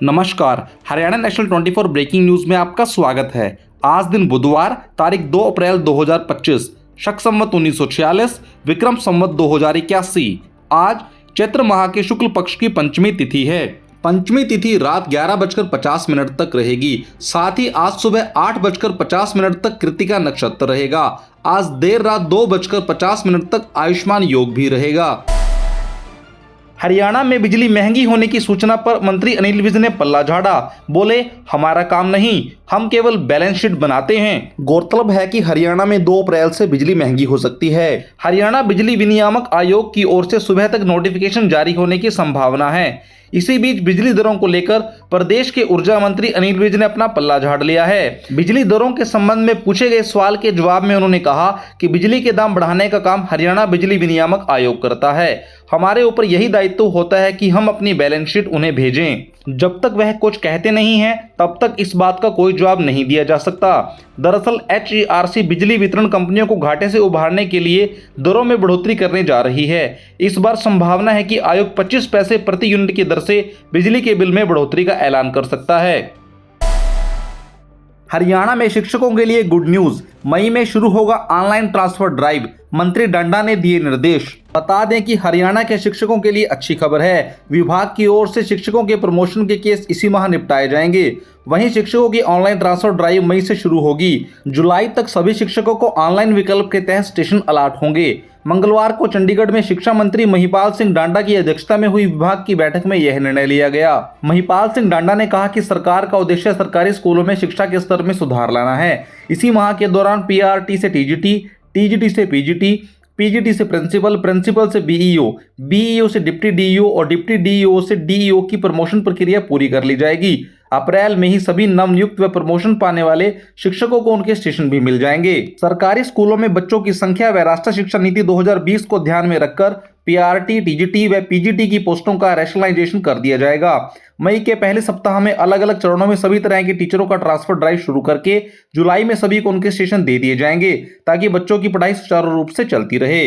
नमस्कार, Haryana national 24 breaking news में आपका स्वागत है। आज दिन बुधवार तारीख 2 अप्रैल 2025, शक संवत 1946, विक्रम संवत 2081। आज चैत्र माह के शुक्ल पक्ष की पंचमी तिथि है। पंचमी तिथि रात 11:50 तक रहेगी। साथ ही आज सुबह 8:50 तक कृतिका नक्षत्र रहेगा। आज देर रात 2:50 तक आयुष्मान योग भी रहेगा। हरियाणा में बिजली महंगी होने की सूचना पर मंत्री अनिल विज ने पल्ला झाड़ा। बोले, हमारा काम नहीं, हम केवल बैलेंस शीट बनाते हैं। गौरतलब है कि हरियाणा में 2 अप्रैल से बिजली महंगी हो सकती है। हरियाणा बिजली विनियामक आयोग की ओर से सुबह तक नोटिफिकेशन जारी होने की संभावना है। इसी बीच बिजली दरों को लेकर प्रदेश के ऊर्जा मंत्री अनिल विज ने अपना पल्ला झाड़ लिया है। बिजली दरों के संबंध में पूछे गए सवाल के जवाब में उन्होंने कहा कि बिजली के दाम बढ़ाने का काम हरियाणा बिजली विनियामक आयोग करता है। हमारे ऊपर यही दायित्व होता है कि हम अपनी बैलेंस शीट उन्हें भेजें। जब तक वह कुछ कहते नहीं हैं तब तक इस बात का कोई जवाब नहीं दिया जा सकता। दरअसल HERC बिजली वितरण कंपनियों को घाटे से उभारने के लिए दरों में बढ़ोतरी करने जा रही है। इस बार संभावना है कि आयोग 25 पैसे प्रति यूनिट की दर से बिजली के बिल में बढ़ोतरी का ऐलान कर सकता है। हरियाणा में शिक्षकों के लिए गुड न्यूज, मई में शुरू होगा ऑनलाइन ट्रांसफर ड्राइव, मंत्री डांडा ने दिए निर्देश। बता दें कि हरियाणा के शिक्षकों के लिए अच्छी खबर है। विभाग की ओर से शिक्षकों के प्रमोशन के केस इसी माह निपटाए जाएंगे। वहीं शिक्षकों की ऑनलाइन ट्रांसफर ड्राइव मई से शुरू होगी। जुलाई तक सभी शिक्षकों को ऑनलाइन विकल्प के तहत स्टेशन अलॉट होंगे। मंगलवार को चंडीगढ़ में शिक्षा मंत्री महिपाल सिंह डांडा की अध्यक्षता में हुई विभाग की बैठक में यह निर्णय लिया गया। महिपाल सिंह डांडा ने कहा कि सरकार का उद्देश्य सरकारी स्कूलों में शिक्षा के स्तर में सुधार लाना है। इसी माह के दौरान PRT से TGT, TGT से PGT, PGT से प्रिंसिपल, प्रिंसिपल से BEO, BEO से डिप्टी DEO और डिप्टी DEO से DEO की प्रमोशन प्रक्रिया पूरी कर ली जाएगी। अप्रैल में ही सभी नवनियुक्त व प्रमोशन पाने वाले शिक्षकों को उनके स्टेशन भी मिल जाएंगे। सरकारी स्कूलों में बच्चों की संख्या व राष्ट्रीय शिक्षा नीति 2020 को ध्यान में रखकर PRT, TGT व PGT की पोस्टों का रैशनलाइजेशन कर दिया जाएगा। मई के पहले सप्ताह में अलग अलग चरणों में सभी तरह के टीचरों का ट्रांसफर ड्राइव शुरू करके जुलाई में सभी को उनके स्टेशन दे दिए जाएंगे ताकि बच्चों की पढ़ाई सुचारू रूप से चलती रहे।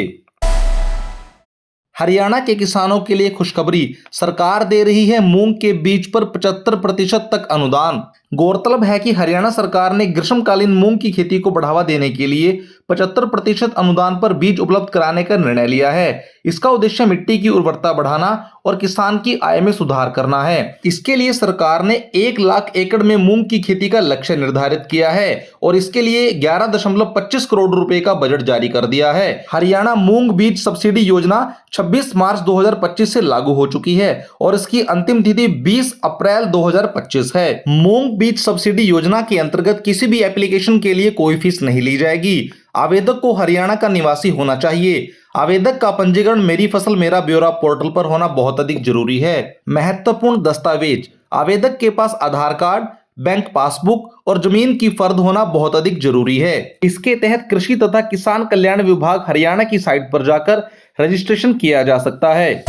हरियाणा के किसानों के लिए खुशखबरी, सरकार दे रही है मूंग के बीज पर 75% तक अनुदान। गौरतलब है कि हरियाणा सरकार ने ग्रीष्मकालीन मूंग की खेती को बढ़ावा देने के लिए 75% अनुदान पर बीज उपलब्ध कराने का निर्णय लिया है। इसका उद्देश्य मिट्टी की उर्वरता बढ़ाना और किसान की आय में सुधार करना है। इसके लिए सरकार ने 1 लाख एकड़ में मूंग की खेती का लक्ष्य निर्धारित किया है और इसके लिए 11.25 करोड़ रुपए का बजट जारी कर दिया है। हरियाणा मूंग बीज सब्सिडी योजना 26 मार्च 2025 से लागू हो चुकी है और इसकी अंतिम तिथि 20 अप्रैल 2025 है। मूंग बीज सब्सिडी योजना के अंतर्गत किसी भी एप्लीकेशन के लिए कोई फीस नहीं ली जाएगी। आवेदक को हरियाणा का निवासी होना चाहिए। आवेदक का पंजीकरण मेरी फसल मेरा ब्यौरा पोर्टल पर होना बहुत अधिक जरूरी है। महत्वपूर्ण दस्तावेज, आवेदक के पास आधार कार्ड, बैंक पासबुक और जमीन की फर्द होना बहुत अधिक जरूरी है। इसके तहत कृषि तथा किसान कल्याण विभाग हरियाणा की साइट पर जाकर रजिस्ट्रेशन किया जा सकता है।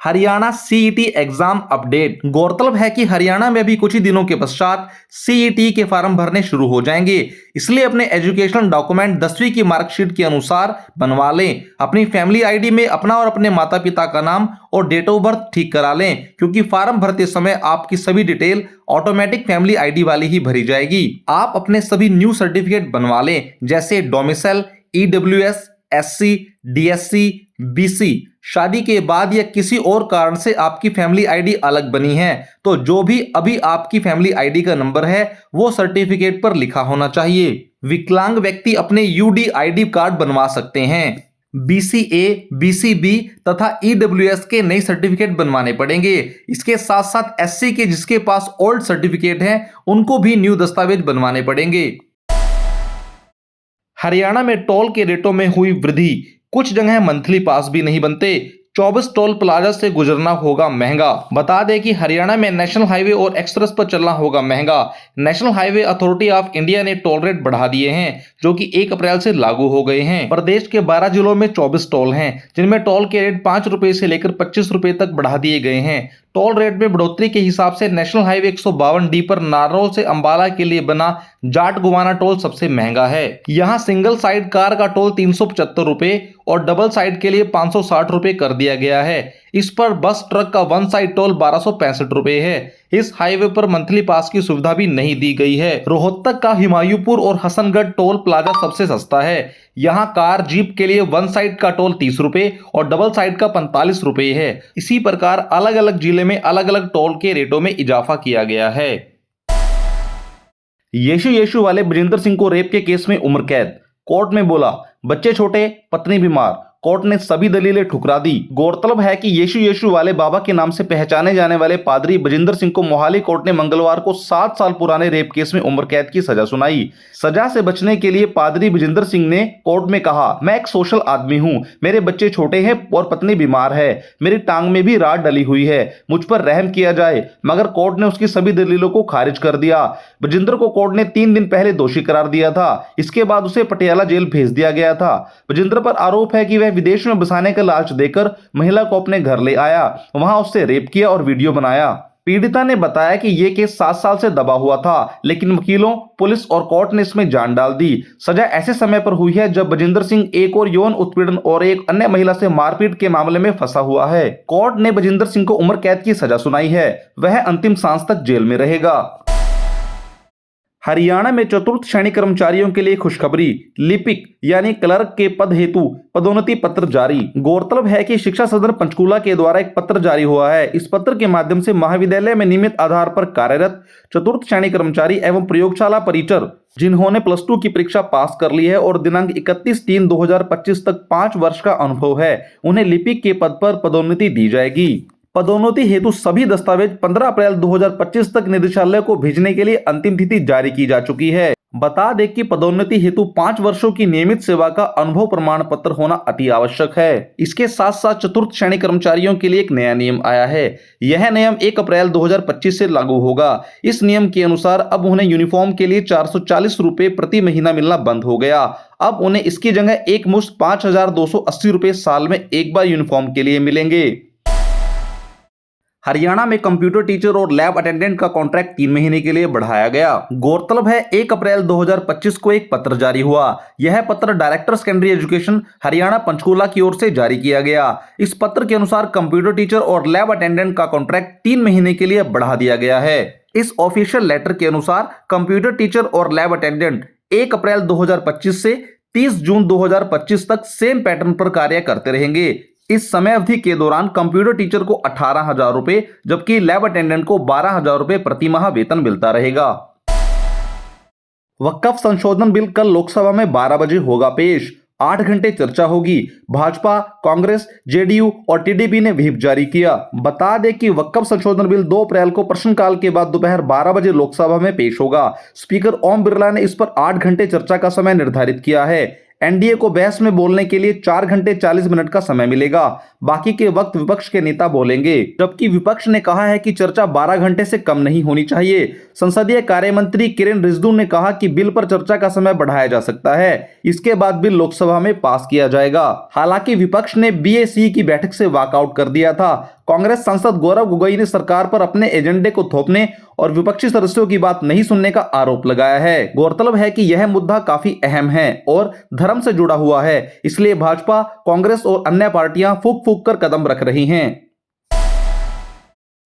Haryana CET exam update. गौरतलब है कि हरियाणा में भी कुछ ही दिनों के पश्चात CET के फॉर्म भरने शुरू हो जाएंगे। इसलिए अपने एजुकेशनल डॉक्यूमेंट 10वीं की मार्कशीट के अनुसार बनवा लें। अपनी फैमिली ID में अपना और अपने माता पिता का नाम और डेट ऑफ बर्थ ठीक करा लें, क्योंकि फॉर्म भरते समय आपकी सभी डिटेल ऑटोमेटिक फैमिली ID वाली ही भरी जाएगी। आप अपने सभी न्यू सर्टिफिकेट बनवा लें, जैसे domicile, EWS, SC, DSC, BC। शादी के बाद या किसी और कारण से आपकी फैमिली ID अलग बनी है तो जो भी अभी आपकी फैमिली ID का नंबर है वो सर्टिफिकेट पर लिखा होना चाहिए। विकलांग व्यक्ति अपने UDID कार्ड बनवा सकते हैं। BCA, BCB तथा EWS के नए सर्टिफिकेट बनवाने पड़ेंगे। इसके साथ साथ SC के जिसके पास ओल्ड सर्टिफिकेट हैं उनको भी न्यू दस्तावेज बनवाने पड़ेंगे। हरियाणा में टोल के रेटों में हुई वृद्धि, कुछ जगह मंथली पास भी नहीं बनते। 24 टोल प्लाजा से गुजरना होगा महंगा। बता दें कि हरियाणा में नेशनल हाईवे और एक्सप्रेस पर चलना होगा महंगा। National highway authority of India ने टोल रेट बढ़ा दिए हैं जो कि 1 अप्रैल से लागू हो गए हैं। प्रदेश के 12 जिलों में 24 टोल हैं जिनमें टोल के रेट 5 रुपए से लेकर 25 रुपए तक बढ़ा दिए गए हैं। टोल रेट में बढ़ोतरी के हिसाब से नेशनल हाईवे 152D पर नारनौल से अंबाला के लिए बना जाट गुवाना टोल सबसे महंगा है। यहाँ सिंगल साइड कार का टोल 375 रुपए और डबल साइड के लिए 560 रुपए कर दिया गया है। इस पर बस ट्रक का वन साइड टोल 1265 रुपए है। इस हाईवे पर मंथली पास की सुविधा भी नहीं दी गई है। रोहतक का हिमायूपुर और हसनगढ़ टोल प्लाजा सबसे सस्ता है। यहाँ कार जीप के लिए वन साइड का टोल 30 रुपए और डबल साइड का 45 रुपए है। इसी प्रकार अलग अलग जिले में अलग अलग टोल के रेटों में इजाफा किया गया है। यीशु वाले बजिंदर सिंह को रेप के केस में उम्र कैद। कोर्ट में बोला, बच्चे छोटे, पत्नी बीमार। कोर्ट ने सभी दलीलें ठुकरा दी। गौरतलब है कि यीशु वाले बाबा के नाम से पहचाने जाने वाले पादरी बजिंदर सिंह को मोहाली कोर्ट ने मंगलवार को 7 साल पुराने रेप केस में उम्र कैद की सजा सुनाई। सजा से बचने के लिए पादरी बजिंदर सिंह ने कोर्ट में कहा, मैं एक सोशल आदमी हूं, मेरे बच्चे छोटे हैं और पत्नी बीमार है, मेरी टांग में भी राड डली हुई है, मुझ पर रहम किया जाए। मगर कोर्ट ने उसकी सभी दलीलों को खारिज कर दिया। बजिंदर को कोर्ट ने 3 दिन पहले दोषी करार दिया था। इसके बाद उसे पटियाला जेल भेज दिया गया था। बजिंदर पर आरोप है कि वह विदेश में बसाने का लालच देकर महिला को अपने घर ले आया, वहां उससे रेप किया और वीडियो बनाया। पीड़िता ने बताया कि यह केस 7 साल से दबा हुआ था, लेकिन वकीलों, पुलिस और कोर्ट ने इसमें जान डाल दी। सजा ऐसे समय पर हुई है जब बजिंदर सिंह एक और यौन उत्पीड़न और एक अन्य महिला से मारपीट के मामले में फंसा हुआ है। कोर्ट ने बजिंदर सिंह को उम्र कैद की सजा सुनाई है। वह अंतिम सांस तक जेल में रहेगा। हरियाणा में चतुर्थ श्रेणी कर्मचारियों के लिए खुशखबरी। लिपिक यानी क्लर्क के पद हेतु पदोन्नति पत्र जारी। गौरतलब है कि शिक्षा सदन पंचकूला के द्वारा एक पत्र जारी हुआ है। इस पत्र के माध्यम से महाविद्यालय में नियमित आधार पर कार्यरत चतुर्थ श्रेणी कर्मचारी एवं प्रयोगशाला परिचर जिन्होंने +2 की परीक्षा पास कर ली है और दिनांक 31/3/2025 तक 5 वर्ष का अनुभव है, उन्हें लिपिक के पद पर पदोन्नति दी जाएगी। पदोन्नति हेतु सभी दस्तावेज 15 अप्रैल 2025 तक निदेशालय को भेजने के लिए अंतिम तिथि जारी की जा चुकी है। बता दें कि पदोन्नति हेतु 5 वर्षों की नियमित सेवा का अनुभव प्रमाण पत्र होना अति आवश्यक है। इसके साथ साथ चतुर्थ श्रेणी कर्मचारियों के लिए एक नया नियम आया है। यह नियम 1 अप्रैल 2025 से लागू होगा। इस नियम के अनुसार अब उन्हें यूनिफॉर्म के लिए 440 रुपए प्रति महीना मिलना बंद हो गया। अब उन्हें इसकी जगह एक मुश्त 5,280 रुपए साल में एक बार यूनिफॉर्म के लिए मिलेंगे। हरियाणा में कंप्यूटर टीचर और लैब अटेंडेंट का कॉन्ट्रैक्ट 3 महीने के लिए बढ़ाया गया। गौरतलब है 1 अप्रैल 2025 को एक पत्र जारी हुआ। यह पत्र director secondary education Haryana Panchkula की ओर से जारी किया गया। इस पत्र के अनुसार कंप्यूटर टीचर और लैब अटेंडेंट का कॉन्ट्रैक्ट 3 महीने के लिए बढ़ा दिया गया है। इस ऑफिशियल लेटर के अनुसार कंप्यूटर टीचर और लैब अटेंडेंट 1 अप्रैल 2025 से 30 जून 2025 तक सेम पैटर्न पर कार्य करते रहेंगे। इस समय अवधि के दौरान कंप्यूटर टीचर को 18,000 रुपए जबकि लैब अटेंडेंट को 12,000 रुपए प्रति माह वेतन मिलता रहेगा। वक्फ संशोधन बिल कल लोकसभा में 12 बजे होगा पेश। 8 घंटे चर्चा होगी। भाजपा, कांग्रेस, जेडीयू और टीडीपी ने व्हिप जारी किया। बता दें कि वक्फ संशोधन बिल 2 अप्रैल को प्रश्नकाल के बाद दोपहर 12 बजे लोकसभा में पेश होगा। स्पीकर ओम बिरला ने इस पर 8 घंटे चर्चा का समय निर्धारित किया है। एनडीए को बहस में बोलने के लिए 4 घंटे 40 मिनट का समय मिलेगा। बाकी के वक्त विपक्ष के नेता बोलेंगे, जबकि विपक्ष ने कहा है कि चर्चा 12 घंटे से कम नहीं होनी चाहिए। संसदीय कार्य मंत्री किरेन रिजिजू ने कहा कि बिल पर चर्चा का समय बढ़ाया जा सकता है। इसके बाद बिल लोकसभा में पास किया जाएगा। हालांकि विपक्ष ने बीएसी की बैठक से वॉकआउट कर दिया था। कांग्रेस सांसद गौरव गोगोई ने सरकार पर अपने एजेंडे को थोपने और विपक्षी सदस्यों की बात नहीं सुनने का आरोप लगाया है। गौरतलब है कि यह मुद्दा काफी अहम है और धर्म से जुड़ा हुआ है, इसलिए भाजपा, कांग्रेस और अन्य पार्टियां फूक फूक कर कदम रख रही हैं।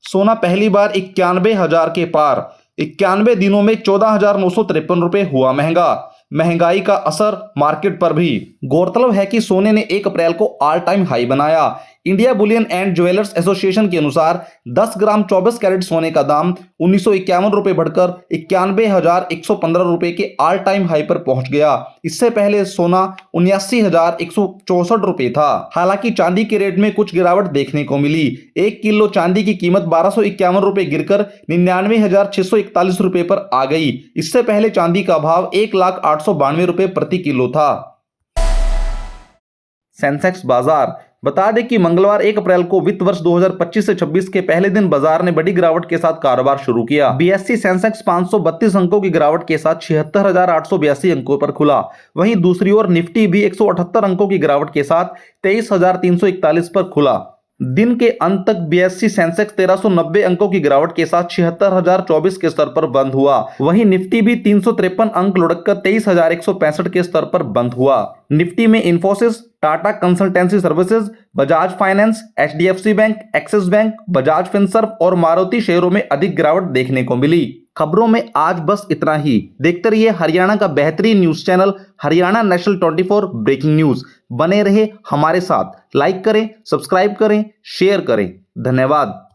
सोना पहली बार 91,000 के पार। 91 दिनों में 14,953 रुपए हुआ महंगा। महंगाई का असर मार्केट पर भी। गौरतलब है कि सोने ने 1 अप्रैल को ऑल टाइम हाई बनाया। India Boolean and jewellers association के अनुसार 10 ग्राम 24 कैरेट सोने का दाम 1951 रुपए बढ़कर 91,115 रुपए के ऑल टाइम हाई पर पहुंच गया। इससे पहले सोना 79,164 रुपए था। हालांकि चांदी के रेट में कुछ गिरावट देखने को मिली। 1 किलो चांदी की कीमत 1251 रुपए गिरकर 99,641 रुपए पर आ गई। इससे पहले चांदी का भाव 1,0892 रुपए प्रति किलो था। सेंसेक्स बाजार। बता दें कि मंगलवार 1 अप्रैल को वित्त वर्ष 2025 से 26 के पहले दिन बाजार ने बड़ी गिरावट के साथ कारोबार शुरू किया। बीएसई सेंसेक्स 532 अंकों की गिरावट के साथ 76,882 अंकों पर खुला। वहीं दूसरी ओर निफ्टी भी 178 अंकों की गिरावट के साथ 23,341 पर खुला। दिन के अंत तक बीएसई सेंसेक्स 1390 अंकों की गिरावट के साथ 76,024 के स्तर पर बंद हुआ। वहीं निफ्टी भी 353 अंक लुढ़ककर 23,165 के स्तर पर बंद हुआ। निफ्टी में Infosys, Tata consultancy services, Bajaj finance, HDFC bank, axis bank, Bajaj Finserv और मारुति शेयरों में अधिक गिरावट देखने को मिली। खबरों में आज बस इतना ही। देखते रहिए हरियाणा का बेहतरीन news channel Haryana national 24 breaking news. बने रहे हमारे साथ, लाइक करें, सब्सक्राइब करें, शेयर करें। धन्यवाद।